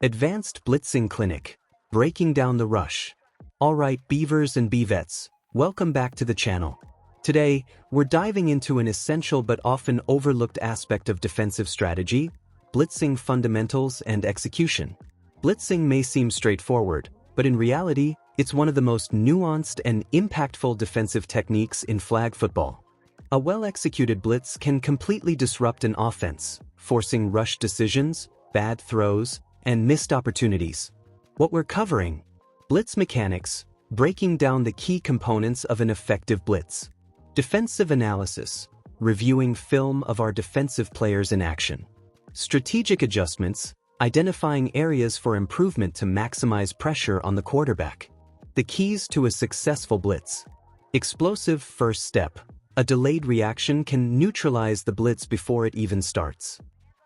Advanced Blitzing Clinic, breaking down the rush. Alright Beavers and Beavets, welcome back to the channel. Today, we're diving into an essential but often overlooked aspect of defensive strategy, blitzing fundamentals and execution. Blitzing may seem straightforward, but in reality, it's one of the most nuanced and impactful defensive techniques in flag football. A well-executed blitz can completely disrupt an offense, forcing rushed decisions, bad throws, and missed opportunities. What we're covering: blitz mechanics, breaking down the key components of an effective blitz. Defensive analysis, reviewing film of our defensive players in action. Strategic adjustments, identifying areas for improvement to maximize pressure on the quarterback. The keys to a successful blitz. Explosive first step. A delayed reaction can neutralize the blitz before it even starts.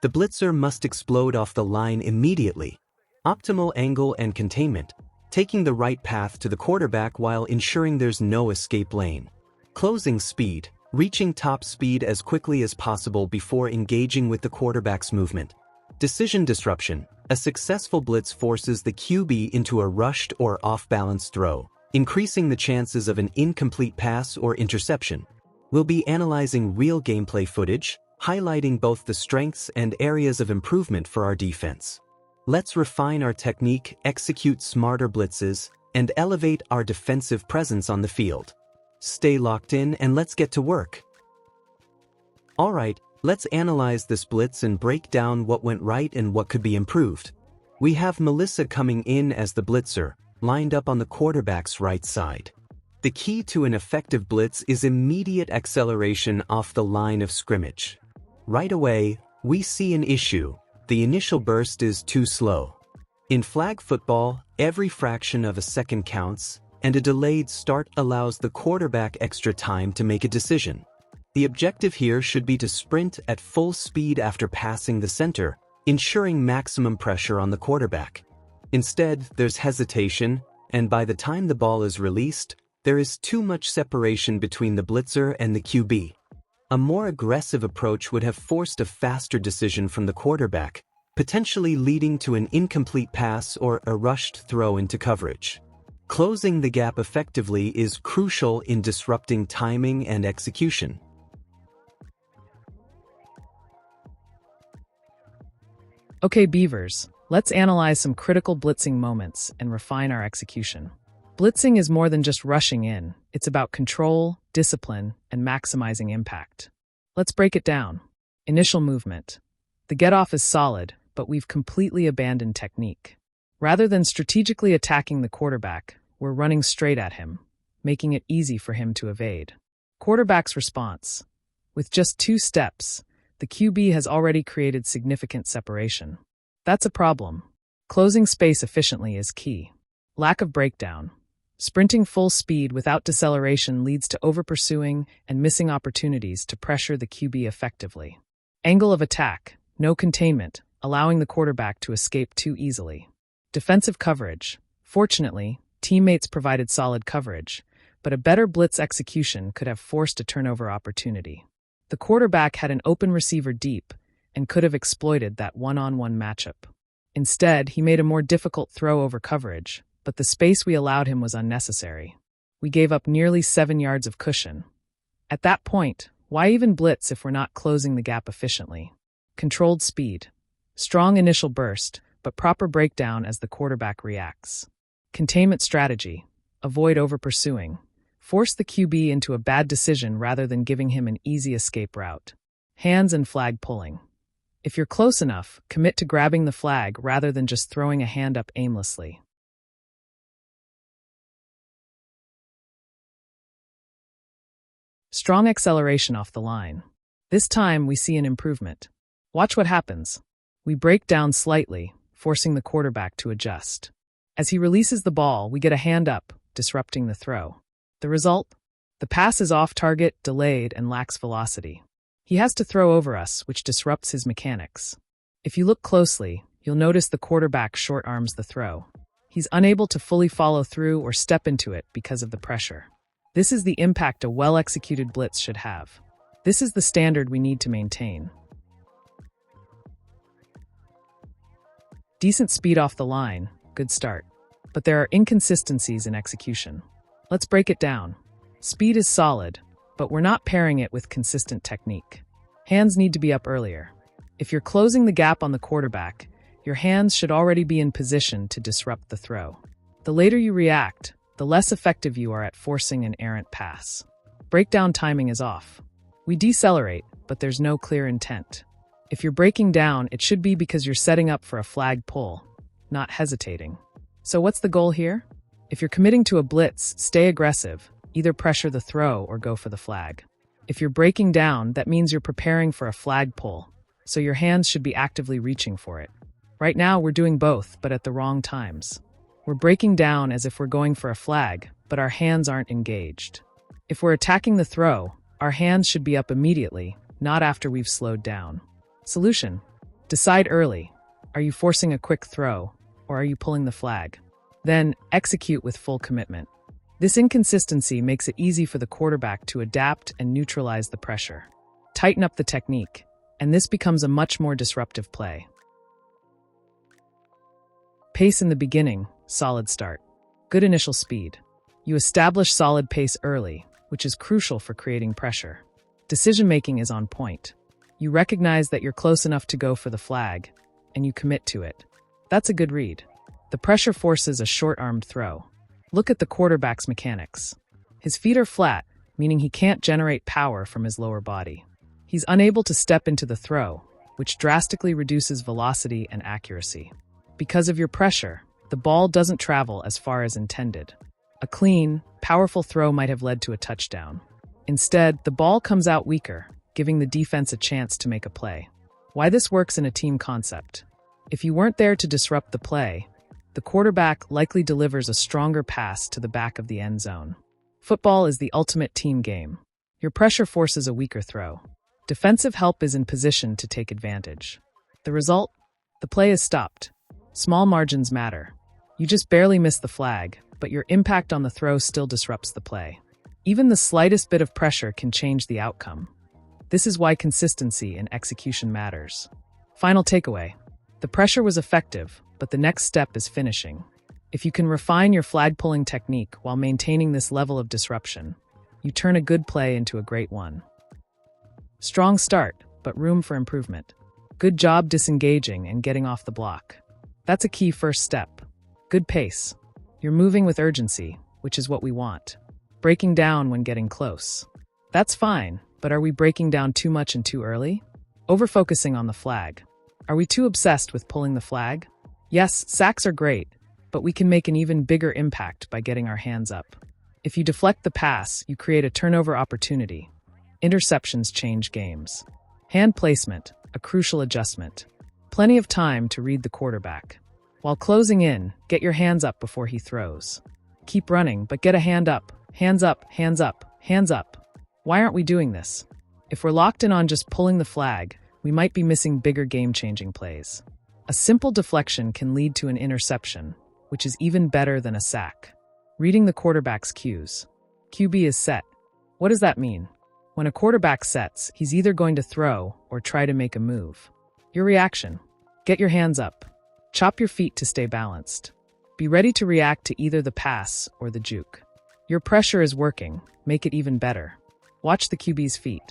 The blitzer must explode off the line immediately. Optimal angle and containment, taking the right path to the quarterback while ensuring there's no escape lane. Closing speed, reaching top speed as quickly as possible before engaging with the quarterback's movement. Decision disruption, a successful blitz forces the QB into a rushed or off-balance throw, increasing the chances of an incomplete pass or interception. We'll be analyzing real gameplay footage, highlighting both the strengths and areas of improvement for our defense. Let's refine our technique, execute smarter blitzes, and elevate our defensive presence on the field. Stay locked in and let's get to work. Alright, let's analyze this blitz and break down what went right and what could be improved. We have Melissa coming in as the blitzer, lined up on the quarterback's right side. The key to an effective blitz is immediate acceleration off the line of scrimmage. Right away, we see an issue: the initial burst is too slow. In flag football, every fraction of a second counts, and a delayed start allows the quarterback extra time to make a decision. The objective here should be to sprint at full speed after passing the center, ensuring maximum pressure on the quarterback. Instead, there's hesitation, and by the time the ball is released, there is too much separation between the blitzer and the QB. A more aggressive approach would have forced a faster decision from the quarterback, potentially leading to an incomplete pass or a rushed throw into coverage. Closing the gap effectively is crucial in disrupting timing and execution. Okay, Beavers, let's analyze some critical blitzing moments and refine our execution. Blitzing is more than just rushing in. It's about control, discipline, and maximizing impact. Let's break it down. Initial movement. The get-off is solid, but we've completely abandoned technique. Rather than strategically attacking the quarterback, we're running straight at him, making it easy for him to evade. Quarterback's response. With just 2 steps, the QB has already created significant separation. That's a problem. Closing space efficiently is key. Lack of breakdown. Sprinting full speed without deceleration leads to over-pursuing and missing opportunities to pressure the QB effectively. Angle of attack. No containment, allowing the quarterback to escape too easily. Defensive coverage. Fortunately, teammates provided solid coverage, but a better blitz execution could have forced a turnover opportunity. The quarterback had an open receiver deep and could have exploited that one-on-one matchup. Instead, he made a more difficult throw over coverage, but the space we allowed him was unnecessary. We gave up nearly 7 yards of cushion. At that point, why even blitz if we're not closing the gap efficiently? Controlled speed. Strong initial burst, but proper breakdown as the quarterback reacts. Containment strategy. Avoid over-pursuing. Force the QB into a bad decision rather than giving him an easy escape route. Hands and flag pulling. If you're close enough, commit to grabbing the flag rather than just throwing a hand up aimlessly. Strong acceleration off the line. This time we see an improvement. Watch what happens. We break down slightly, forcing the quarterback to adjust. As he releases the ball, we get a hand up, disrupting the throw. The result? The pass is off target, delayed, and lacks velocity. He has to throw over us, which disrupts his mechanics. If you look closely, you'll notice the quarterback short arms the throw. He's unable to fully follow through or step into it because of the pressure. This is the impact a well-executed blitz should have. This is the standard we need to maintain. Decent speed off the line, good start. But there are inconsistencies in execution. Let's break it down. Speed is solid, but we're not pairing it with consistent technique. Hands need to be up earlier. If you're closing the gap on the quarterback, your hands should already be in position to disrupt the throw. The later you react, the less effective you are at forcing an errant pass. Breakdown timing is off. We decelerate, but there's no clear intent. If you're breaking down, it should be because you're setting up for a flag pull, not hesitating. So what's the goal here? If you're committing to a blitz, stay aggressive. Either pressure the throw or go for the flag. If you're breaking down, that means you're preparing for a flag pull, so your hands should be actively reaching for it. Right now, we're doing both, but at the wrong times. We're breaking down as if we're going for a flag, but our hands aren't engaged. If we're attacking the throw, our hands should be up immediately, not after we've slowed down. Solution: decide early. Are you forcing a quick throw, or are you pulling the flag? Then, execute with full commitment. This inconsistency makes it easy for the quarterback to adapt and neutralize the pressure. Tighten up the technique, and this becomes a much more disruptive play. Pace in the beginning, solid start. Good initial speed. You establish solid pace early, which is crucial for creating pressure. Decision-making is on point. You recognize that you're close enough to go for the flag, and you commit to it. That's a good read. The pressure forces a short-armed throw. Look at the quarterback's mechanics. His feet are flat, meaning he can't generate power from his lower body. He's unable to step into the throw, which drastically reduces velocity and accuracy. Because of your pressure, the ball doesn't travel as far as intended. A clean, powerful throw might have led to a touchdown. Instead, the ball comes out weaker, giving the defense a chance to make a play. Why this works in a team concept? If you weren't there to disrupt the play, the quarterback likely delivers a stronger pass to the back of the end zone. Football is the ultimate team game. Your pressure forces a weaker throw. Defensive help is in position to take advantage. The result? The play is stopped. Small margins matter. You just barely miss the flag, but your impact on the throw still disrupts the play. Even the slightest bit of pressure can change the outcome. This is why consistency and execution matters. Final takeaway. The pressure was effective, but the next step is finishing. If you can refine your flag-pulling technique while maintaining this level of disruption, you turn a good play into a great one. Strong start, but room for improvement. Good job disengaging and getting off the block. That's a key first step. Good pace. You're moving with urgency, which is what we want. Breaking down when getting close. That's fine, but are we breaking down too much and too early? Over-focusing on the flag. Are we too obsessed with pulling the flag? Yes, sacks are great, but we can make an even bigger impact by getting our hands up. If you deflect the pass, you create a turnover opportunity. Interceptions change games. Hand placement, a crucial adjustment. Plenty of time to read the quarterback. While closing in, get your hands up before he throws. Keep running, but get a hand up. Hands up, hands up, hands up. Why aren't we doing this? If we're locked in on just pulling the flag, we might be missing bigger game-changing plays. A simple deflection can lead to an interception, which is even better than a sack. Reading the quarterback's cues. QB is set. What does that mean? When a quarterback sets, he's either going to throw or try to make a move. Your reaction. Get your hands up. Chop your feet to stay balanced. Be ready to react to either the pass or the juke. Your pressure is working. Make it even better. Watch the QB's feet.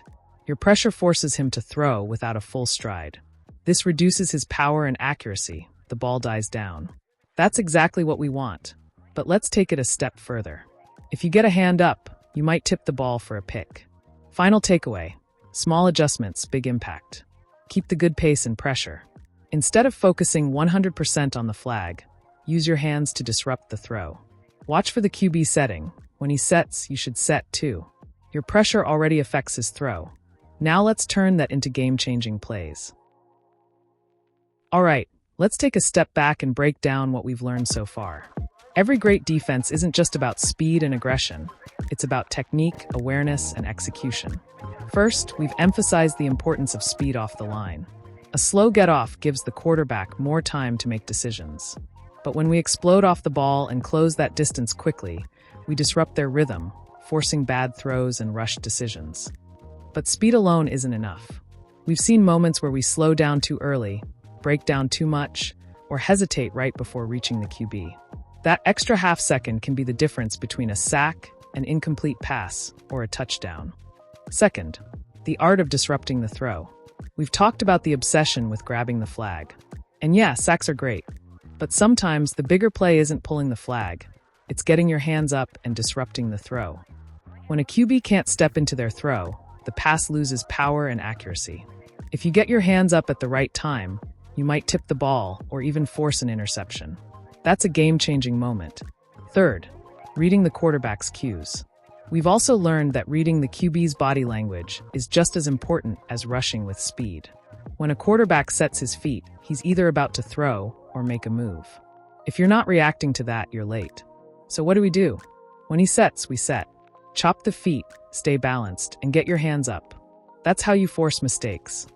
Your pressure forces him to throw without a full stride. This reduces his power and accuracy. The ball dies down. That's exactly what we want. But let's take it a step further. If you get a hand up, you might tip the ball for a pick. Final takeaway. Small adjustments, big impact. Keep the good pace and pressure. Instead of focusing 100% on the flag, use your hands to disrupt the throw. Watch for the QB setting. When he sets, you should set too. Your pressure already affects his throw. Now let's turn that into game-changing plays. All right, let's take a step back and break down what we've learned so far. Every great defense isn't just about speed and aggression. It's about technique, awareness, and execution. First, we've emphasized the importance of speed off the line. A slow get-off gives the quarterback more time to make decisions. But when we explode off the ball and close that distance quickly, we disrupt their rhythm, forcing bad throws and rushed decisions. But speed alone isn't enough. We've seen moments where we slow down too early, break down too much, or hesitate right before reaching the QB. That extra half second can be the difference between a sack, an incomplete pass, or a touchdown. Second, the art of disrupting the throw. We've talked about the obsession with grabbing the flag. And yeah, sacks are great. But sometimes the bigger play isn't pulling the flag. It's getting your hands up and disrupting the throw. When a QB can't step into their throw, the pass loses power and accuracy. If you get your hands up at the right time, you might tip the ball or even force an interception. That's a game-changing moment. Third, reading the quarterback's cues. We've also learned that reading the QB's body language is just as important as rushing with speed. When a quarterback sets his feet, he's either about to throw or make a move. If you're not reacting to that, you're late. So what do? When he sets, we set. Chop the feet, stay balanced, and get your hands up. That's how you force mistakes.